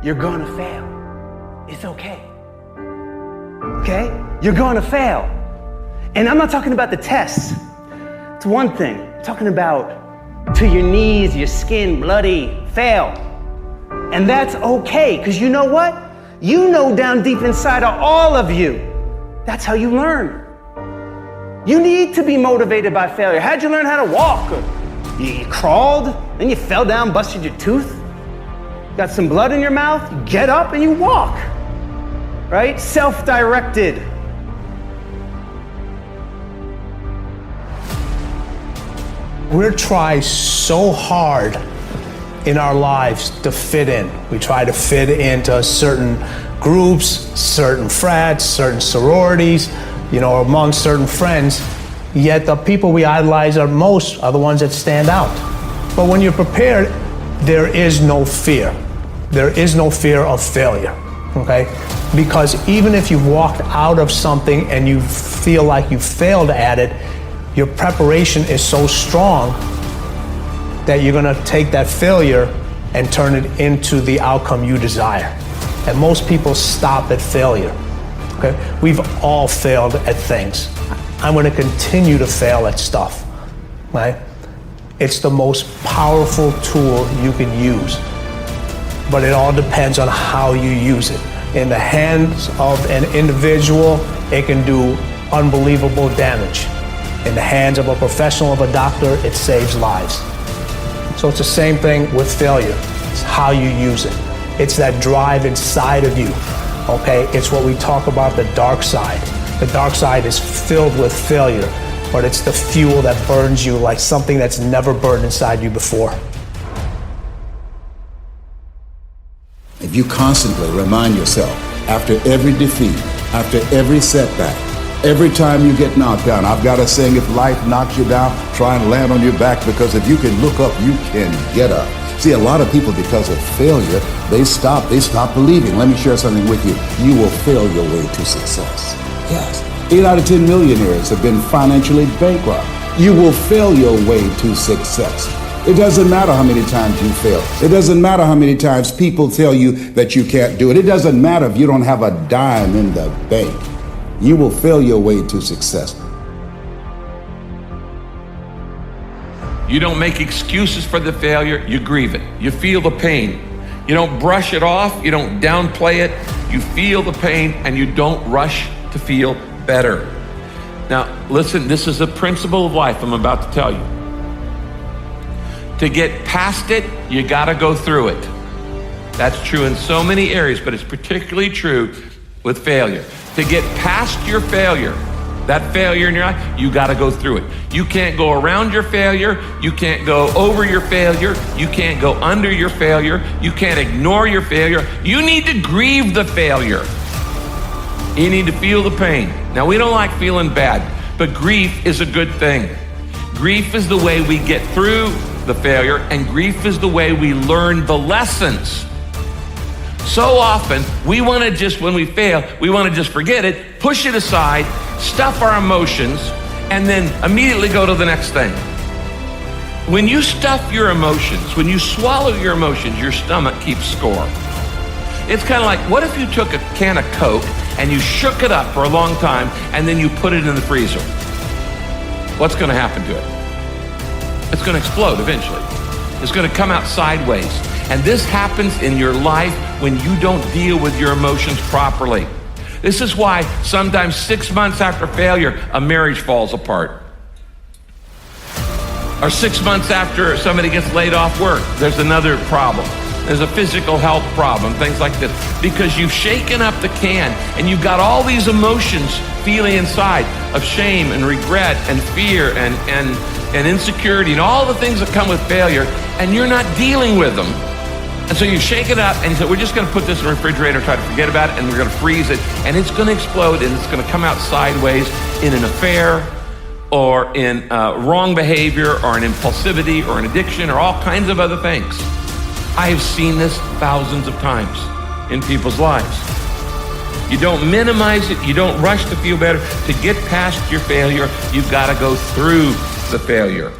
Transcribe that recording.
you're gonna fail. It's okay. Okay? You're gonna fail. And I'm not talking about the tests. It's one thing. I'm talking about to your knees, your skin, bloody, fail. And that's okay, because you know what? You know down deep inside of all of you, that's how you learn. You need to be motivated by failure. How'd you learn how to walk? You crawled, then you fell down, busted your tooth, got some blood in your mouth, you get up and you walk, right? Self-directed. We try so hard in our lives to fit in. We try to fit into certain groups, certain frats, certain sororities, among certain friends. Yet the people we idolize most are the ones that stand out. But when you're prepared, there is no fear. There is no fear of failure, okay? Because even if you've walked out of something and you feel like you failed at it, your preparation is so strong that you're gonna take that failure and turn it into the outcome you desire. And most people stop at failure, okay? We've all failed at things. I'm gonna continue to fail at stuff, right? It's the most powerful tool you can use, but it all depends on how you use it. In the hands of an individual, it can do unbelievable damage. In the hands of a professional, of a doctor, it saves lives. So it's the same thing with failure. It's how you use it. It's that drive inside of you, okay? It's what we talk about, the dark side. The dark side is filled with failure, but it's the fuel that burns you like something that's never burned inside you before. If you constantly remind yourself, after every defeat, after every setback, every time you get knocked down, I've got a saying, if life knocks you down, try and land on your back, because if you can look up, you can get up. See, a lot of people, because of failure, they stop believing. Let me share something with you. You will fail your way to success. Yes. 8 out of 10 millionaires have been financially bankrupt. You will fail your way to success. It doesn't matter how many times you fail. It doesn't matter how many times people tell you that you can't do it. It doesn't matter if you don't have a dime in the bank. You will fail your way to success. You don't make excuses for the failure, you grieve it. You feel the pain. You don't brush it off, you don't downplay it. You feel the pain and you don't rush to feel better. Now, listen, this is a principle of life I'm about to tell you. To get past it, you gotta go through it. That's true in so many areas, but it's particularly true with failure. To get past your failure, that failure in your life, you gotta go through it. You can't go around your failure, you can't go over your failure, you can't go under your failure, you can't ignore your failure. You need to grieve the failure. You need to feel the pain. Now, we don't like feeling bad, but grief is a good thing. Grief is the way we get through the failure, and grief is the way we learn the lessons. So often, we want to just, when we fail, we want to just forget it, push it aside, stuff our emotions, and then immediately go to the next thing. When you stuff your emotions, when you swallow your emotions, your stomach keeps score. It's kind of like, what if you took a can of Coke and you shook it up for a long time and then you put it in the freezer? What's going to happen to it? It's going to explode eventually. It's going to come out sideways. And this happens in your life when you don't deal with your emotions properly. This is why sometimes 6 months after failure, a marriage falls apart. Or 6 months after somebody gets laid off work, there's another problem. There's a physical health problem, things like this. Because you've shaken up the can and you've got all these emotions feeling inside of shame and regret and fear and insecurity and all the things that come with failure, and you're not dealing with them. And so you shake it up and you say, we're just gonna put this in the refrigerator, try to forget about it, and we're gonna freeze it, and it's gonna explode, and it's gonna come out sideways in an affair, or in wrong behavior, or an impulsivity, or an addiction, or all kinds of other things. I have seen this thousands of times in people's lives. You don't minimize it, you don't rush to feel better. To get past your failure, you've gotta go through the failure.